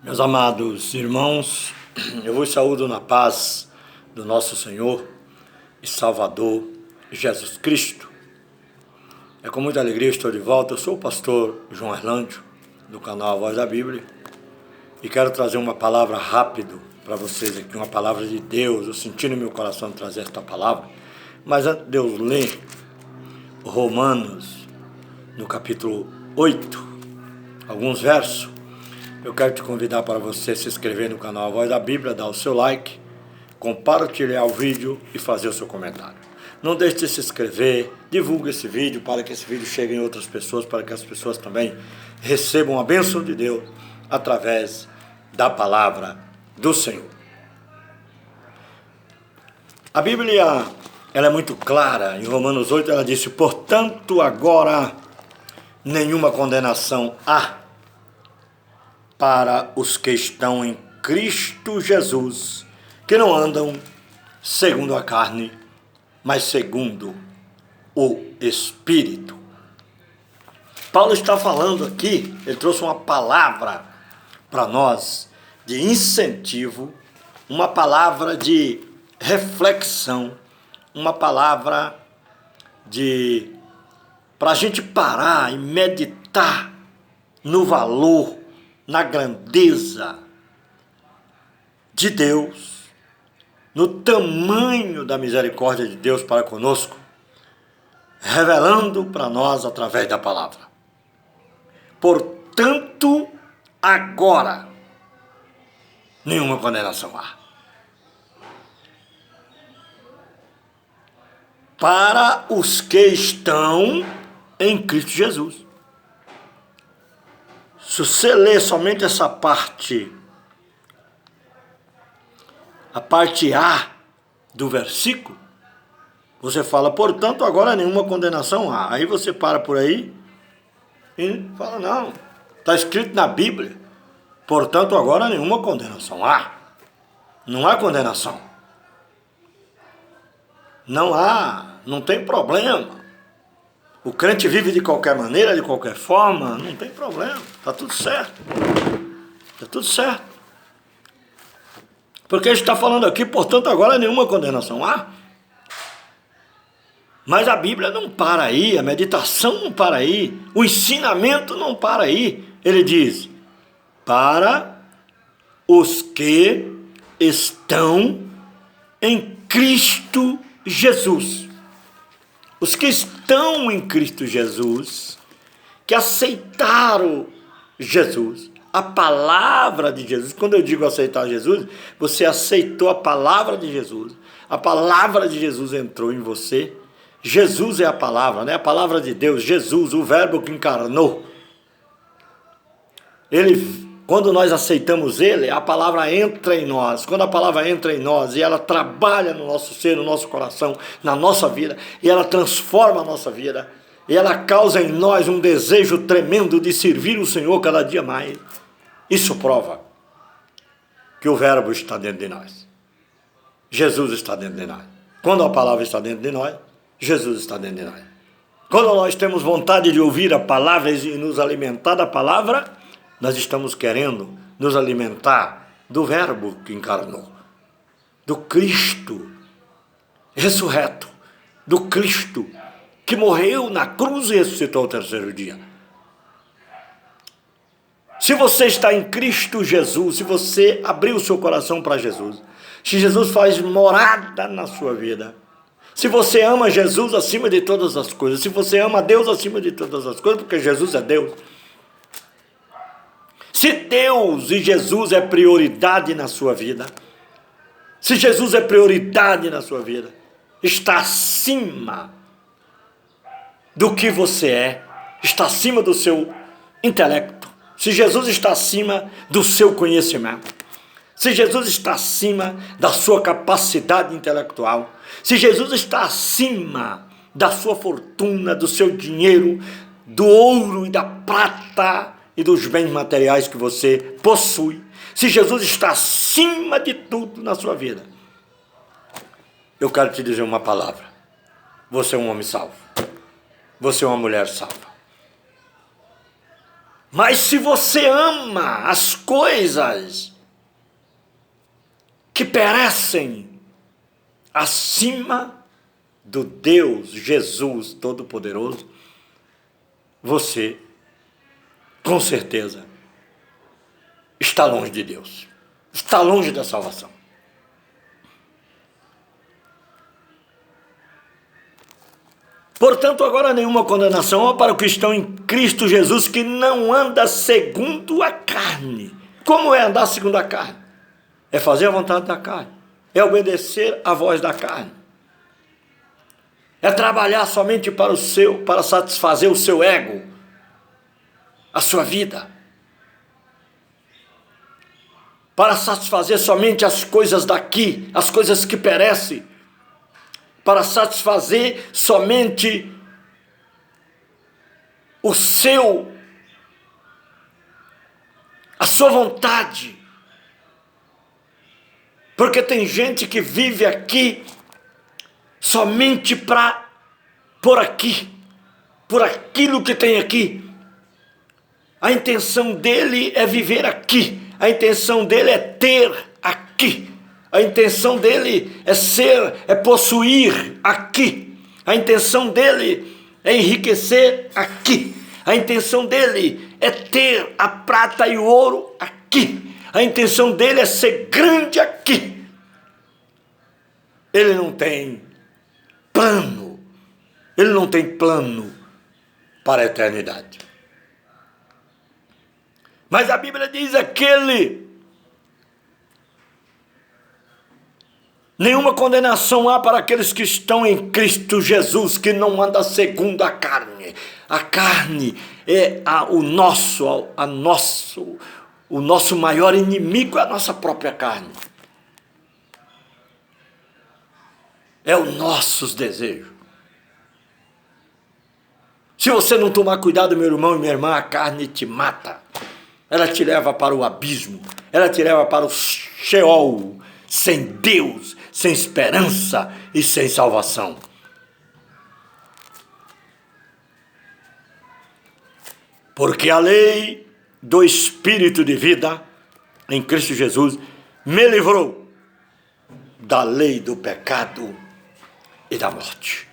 Meus amados irmãos, eu vos saúdo na paz do nosso Senhor e Salvador Jesus Cristo. É com muita alegria que estou de volta. Eu sou o pastor João Erlândio, do canal A Voz da Bíblia, e quero trazer uma palavra rápido para vocês aqui, uma palavra de Deus. Eu senti no meu coração trazer esta palavra, mas antes de eu ler Romanos, no capítulo 8, alguns versos, eu quero te convidar para você se inscrever no canal A Voz da Bíblia, dar o seu like, compartilhar o vídeo e fazer o seu comentário. Não deixe de se inscrever, divulgue esse vídeo para que esse vídeo chegue em outras pessoas, para que as pessoas também recebam a bênção de Deus através da palavra do Senhor. A Bíblia, ela é muito clara. Em Romanos 8 ela disse: portanto agora nenhuma condenação há para os que estão em Cristo Jesus, que não andam segundo a carne, mas segundo o Espírito. Paulo está falando aqui, ele trouxe uma palavra para nós de incentivo, uma palavra de reflexão, uma palavra para a gente parar e meditar no valor, na grandeza de Deus, no tamanho da misericórdia de Deus para conosco, revelando para nós através da palavra. Portanto, agora, nenhuma condenação há para os que estão em Cristo Jesus. Se você ler somente essa parte, a parte A do versículo, você fala, portanto, agora nenhuma condenação há. Aí você para por aí e fala, não, está escrito na Bíblia, portanto, agora nenhuma condenação há. Não há condenação. Não tem problema. O crente vive de qualquer maneira, de qualquer forma, não tem problema, está tudo certo. Está tudo certo. Porque a gente está falando aqui, portanto, agora nenhuma condenação há. Mas a Bíblia não para aí, a meditação não para aí, o ensinamento não para aí. Ele diz, para os que estão em Cristo Jesus. Os que estão em Cristo Jesus, que aceitaram Jesus, a palavra de Jesus. Quando eu digo aceitar Jesus, você aceitou a palavra de Jesus. A palavra de Jesus entrou em você. Jesus é a palavra, né? A palavra de Deus, Jesus, o verbo que encarnou. Quando nós aceitamos Ele, a palavra entra em nós. Quando a palavra entra em nós e ela trabalha no nosso ser, no nosso coração, na nossa vida, e ela transforma a nossa vida, e ela causa em nós um desejo tremendo de servir o Senhor cada dia mais. Isso prova que o verbo está dentro de nós. Jesus está dentro de nós. Quando a palavra está dentro de nós, Jesus está dentro de nós. Quando nós temos vontade de ouvir a palavra e nos alimentar da palavra, nós estamos querendo nos alimentar do verbo que encarnou, do Cristo ressurreto, do Cristo que morreu na cruz e ressuscitou ao terceiro dia. Se você está em Cristo Jesus, se você abrir o seu coração para Jesus, se Jesus faz morada na sua vida, se você ama Jesus acima de todas as coisas, se você ama Deus acima de todas as coisas, porque Jesus é Deus, se Deus e Jesus é prioridade na sua vida, se Jesus é prioridade na sua vida, está acima do que você é, está acima do seu intelecto, se Jesus está acima do seu conhecimento, se Jesus está acima da sua capacidade intelectual, se Jesus está acima da sua fortuna, do seu dinheiro, do ouro e da prata, e dos bens materiais que você possui, se Jesus está acima de tudo na sua vida, eu quero te dizer uma palavra: você é um homem salvo, você é uma mulher salva. Mas se você ama as coisas que perecem acima do Deus Jesus Todo-Poderoso, você, com certeza, está longe de Deus, está longe da salvação. Portanto, agora nenhuma condenação há para o cristão em Cristo Jesus que não anda segundo a carne. Como é andar segundo a carne? É fazer a vontade da carne, é obedecer à voz da carne, é trabalhar somente para satisfazer o seu ego, a sua vida, para satisfazer somente as coisas daqui, as coisas que perecem, para satisfazer somente a sua vontade. Porque tem gente que vive aqui somente por aquilo que tem aqui. A intenção dele é viver aqui, a intenção dele é ter aqui. A intenção dele é possuir aqui. A intenção dele é enriquecer aqui. A intenção dele é ter a prata e o ouro aqui. A intenção dele é ser grande aqui. Ele não tem plano. Ele não tem plano para a eternidade. Mas a Bíblia diz nenhuma condenação há para aqueles que estão em Cristo Jesus, que não anda segundo a carne. A carne é o nosso maior inimigo, é a nossa própria carne. É os nossos desejos. Se você não tomar cuidado, meu irmão e minha irmã, a carne te mata. Ela te leva para o abismo, ela te leva para o Sheol, sem Deus, sem esperança e sem salvação. Porque a lei do Espírito de vida em Cristo Jesus me livrou da lei do pecado e da morte.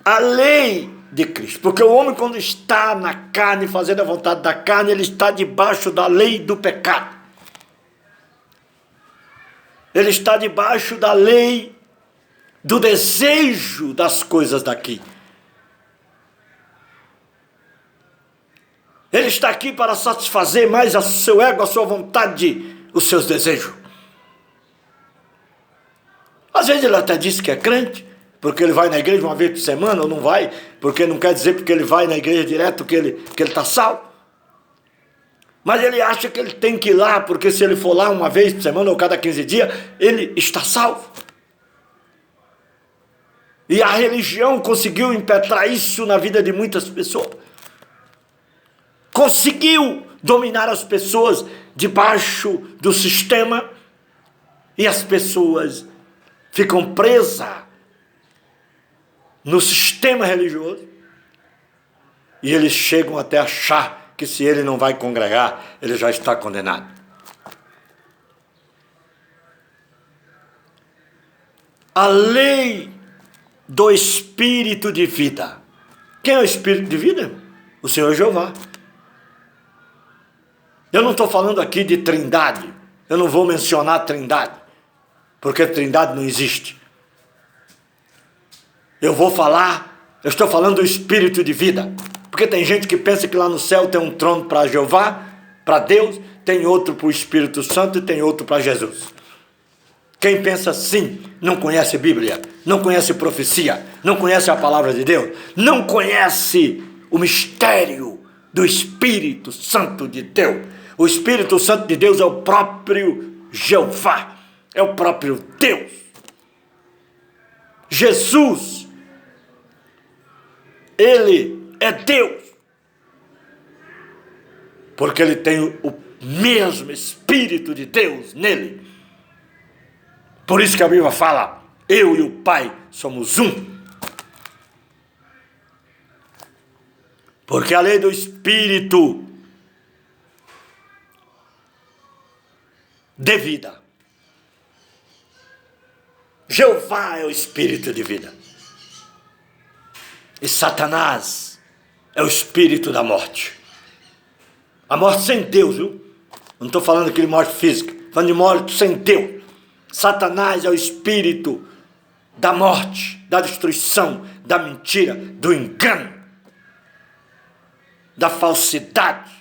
A lei de Cristo, porque o homem, quando está na carne, fazendo a vontade da carne, ele está debaixo da lei do pecado. Ele está debaixo da lei do desejo das coisas daqui. Ele está aqui para satisfazer mais o seu ego, a sua vontade, os seus desejos. Às vezes ele até diz que é crente, porque ele vai na igreja uma vez por semana, ou não vai, porque não quer dizer porque ele vai na igreja direto que ele está salvo. Mas ele acha que ele tem que ir lá, porque se ele for lá uma vez por semana ou cada 15 dias, ele está salvo. E a religião conseguiu impetrar isso na vida de muitas pessoas. Conseguiu dominar as pessoas debaixo do sistema, e as pessoas ficam presas no sistema religioso, e eles chegam até a achar que se ele não vai congregar, ele já está condenado. A lei do Espírito de vida. Quem é o Espírito de vida? O Senhor Jeová. Eu não estou falando aqui de trindade, eu não vou mencionar trindade, porque trindade não existe. Eu estou falando do Espírito de vida, porque tem gente que pensa que lá no céu tem um trono para Jeová, para Deus, tem outro para o Espírito Santo e tem outro para Jesus. Quem pensa assim não conhece Bíblia, não conhece profecia, não conhece a palavra de Deus, não conhece o mistério do Espírito Santo de Deus. O Espírito Santo de Deus é o próprio Jeová, é o próprio Deus. Jesus, ele é Deus, porque ele tem o mesmo Espírito de Deus nele. Por isso que a Bíblia fala, eu e o Pai somos um. Porque a lei do Espírito de vida. Jeová é o espírito de vida. E Satanás é o espírito da morte. A morte sem Deus, viu? Não estou falando aqui de morte física, falando de morte sem Deus. Satanás é o espírito da morte, da destruição, da mentira, do engano, da falsidade,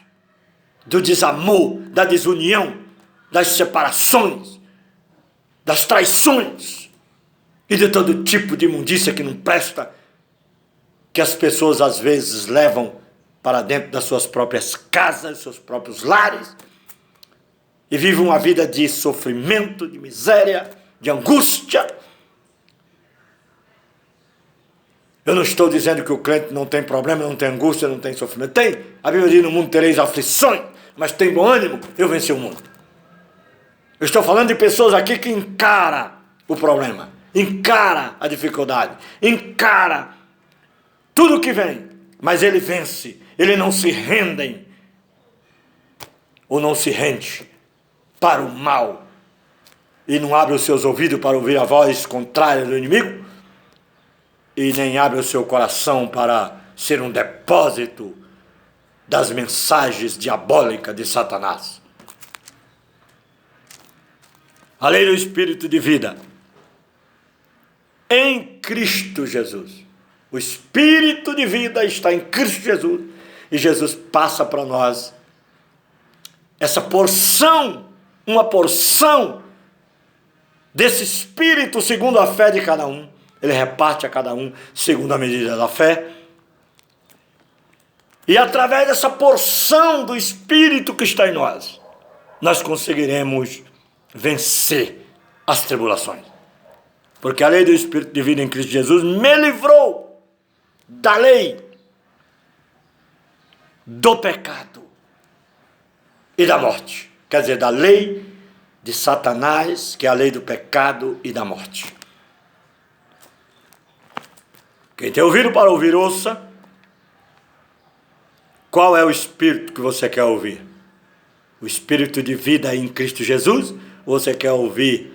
do desamor, da desunião, das separações, das traições e de todo tipo de imundícia que não presta, que as pessoas às vezes levam para dentro das suas próprias casas, seus próprios lares, e vivem uma vida de sofrimento, de miséria, de angústia. Eu não estou dizendo que o crente não tem problema, não tem angústia, não tem sofrimento. Tem. A Bíblia diz: no mundo tereis aflições, mas tem bom ânimo, eu venci o mundo. Eu estou falando de pessoas aqui que encaram o problema, encara a dificuldade, encara tudo que vem, mas ele vence, ele não se rendem, ou não se rende para o mal, e não abre os seus ouvidos para ouvir a voz contrária do inimigo, e nem abre o seu coração para ser um depósito das mensagens diabólicas de Satanás. A lei do Espírito de vida em Cristo Jesus. O Espírito de vida está em Cristo Jesus, e Jesus passa para nós essa porção, uma porção desse Espírito segundo a fé de cada um. Ele reparte a cada um segundo a medida da fé. E através dessa porção do Espírito que está em nós, nós conseguiremos vencer as tribulações. Porque a lei do Espírito de vida em Cristo Jesus me livrou da lei, do pecado e da morte. Quer dizer, da lei de Satanás, que é a lei do pecado e da morte. Quem tem ouvido para ouvir, ouça. Qual é o Espírito que você quer ouvir? O Espírito de vida em Cristo Jesus? Ou você quer ouvir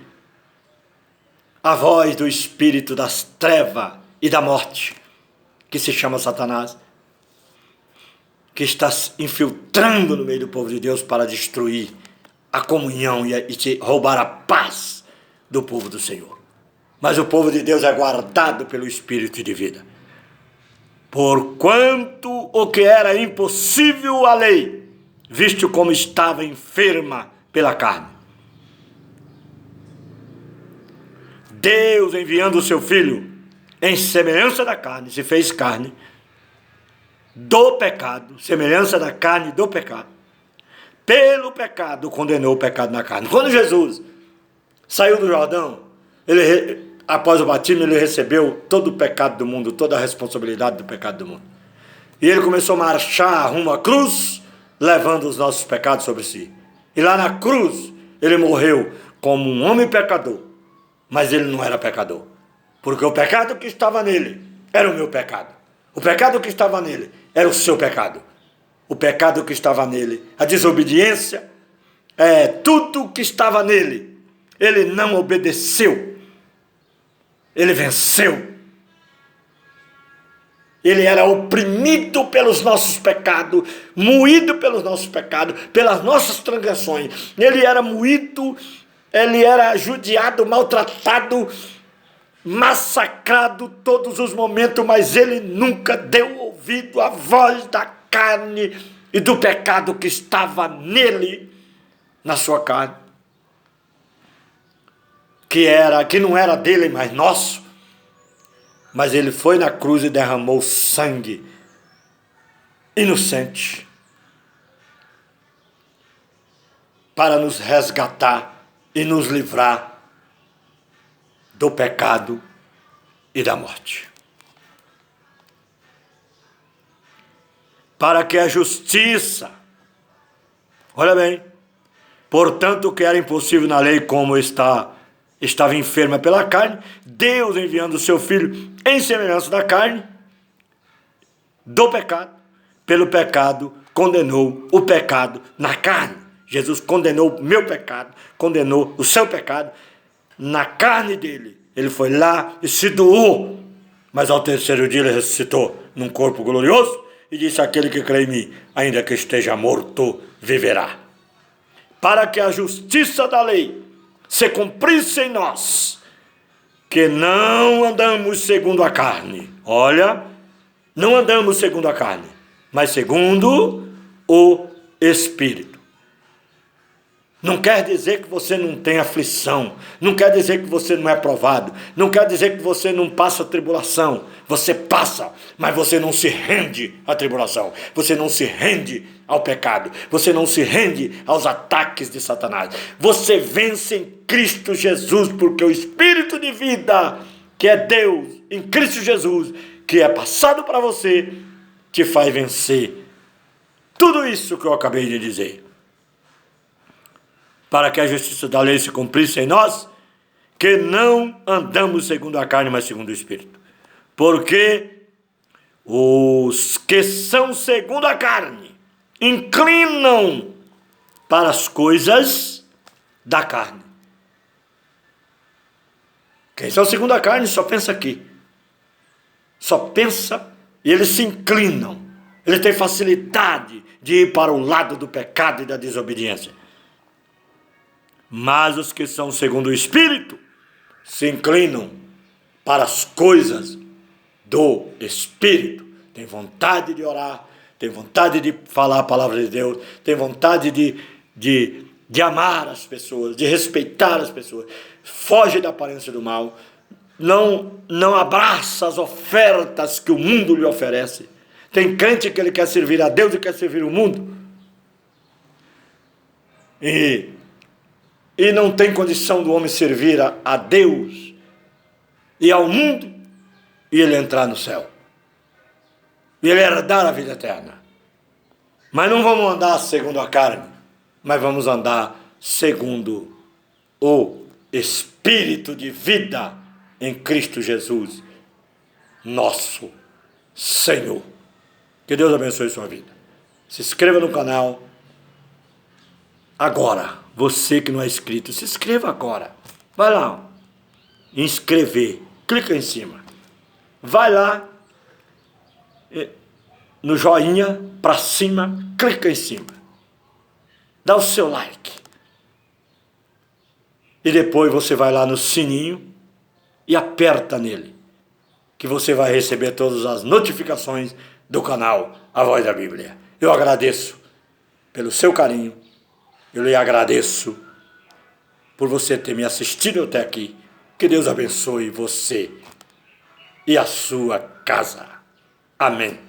a voz do Espírito das trevas e da morte, que se chama Satanás, que está infiltrando no meio do povo de Deus para destruir a comunhão e roubar a paz do povo do Senhor? Mas o povo de Deus é guardado pelo Espírito de vida. Porquanto o que era impossível à lei, visto como estava enferma pela carne, Deus, enviando o seu Filho em semelhança da carne, se fez carne do pecado, semelhança da carne do pecado. Pelo pecado condenou o pecado na carne. Quando Jesus saiu do Jordão, após o batismo, ele recebeu todo o pecado do mundo, toda a responsabilidade do pecado do mundo. E ele começou a marchar rumo à cruz, levando os nossos pecados sobre si. E lá na cruz, ele morreu como um homem pecador, mas ele não era pecador. Porque o pecado que estava nele era o meu pecado. O pecado que estava nele era o seu pecado. O pecado que estava nele, a desobediência, tudo que estava nele, ele não obedeceu. Ele venceu. Ele era oprimido pelos nossos pecados, moído pelos nossos pecados, pelas nossas transgressões. Ele era moído, ele era judiado, maltratado, massacrado todos os momentos, mas ele nunca deu ouvido à voz da carne e do pecado que estava nele, na sua carne, que não era dele, mas nosso. Mas ele foi na cruz e derramou sangue inocente para nos resgatar e nos livrar do pecado e da morte. Para que a justiça, olha bem, portanto o que era impossível na lei, como estava enferma pela carne, Deus, enviando o seu Filho em semelhança da carne, do pecado, pelo pecado, condenou o pecado na carne. Jesus condenou o meu pecado, condenou o seu pecado na carne dele. Ele foi lá e se doou, mas ao terceiro dia ele ressuscitou num corpo glorioso e disse: aquele que crê em mim, ainda que esteja morto, viverá. Para que a justiça da lei se cumprisse em nós, que não andamos segundo a carne. Olha, não andamos segundo a carne, mas segundo o Espírito. Não quer dizer que você não tem aflição, não quer dizer que você não é provado, não quer dizer que você não passa tribulação. Você passa, mas você não se rende à tribulação, você não se rende ao pecado, você não se rende aos ataques de Satanás. Você vence em Cristo Jesus, porque o Espírito de vida, que é Deus em Cristo Jesus, que é passado para você, te faz vencer tudo isso que eu acabei de dizer. Para que a justiça da lei se cumprisse em nós, que não andamos segundo a carne, mas segundo o Espírito. Porque os que são segundo a carne inclinam para as coisas da carne. Quem são segundo a carne só pensa aqui. Só pensa e eles se inclinam. Eles têm facilidade de ir para o lado do pecado e da desobediência. Mas os que são segundo o Espírito se inclinam para as coisas do Espírito. Tem vontade de orar, tem vontade de falar a palavra de Deus, tem vontade de amar as pessoas, de respeitar as pessoas. Foge da aparência do mal, não abraça as ofertas que o mundo lhe oferece. Tem crente que ele quer servir a Deus e quer servir o mundo. E não tem condição do homem servir a Deus e ao mundo e ele entrar no céu. E ele herdar a vida eterna. Mas não vamos andar segundo a carne, mas vamos andar segundo o Espírito de vida em Cristo Jesus, nosso Senhor. Que Deus abençoe sua vida. Se inscreva no canal agora. Você que não é inscrito, se inscreva agora. Vai lá, inscrever, clica em cima. Vai lá, no joinha, para cima, clica em cima. Dá o seu like. E depois você vai lá no sininho e aperta nele, que você vai receber todas as notificações do canal A Voz da Bíblia. Eu agradeço pelo seu carinho. Eu lhe agradeço por você ter me assistido até aqui. Que Deus abençoe você e a sua casa. Amém.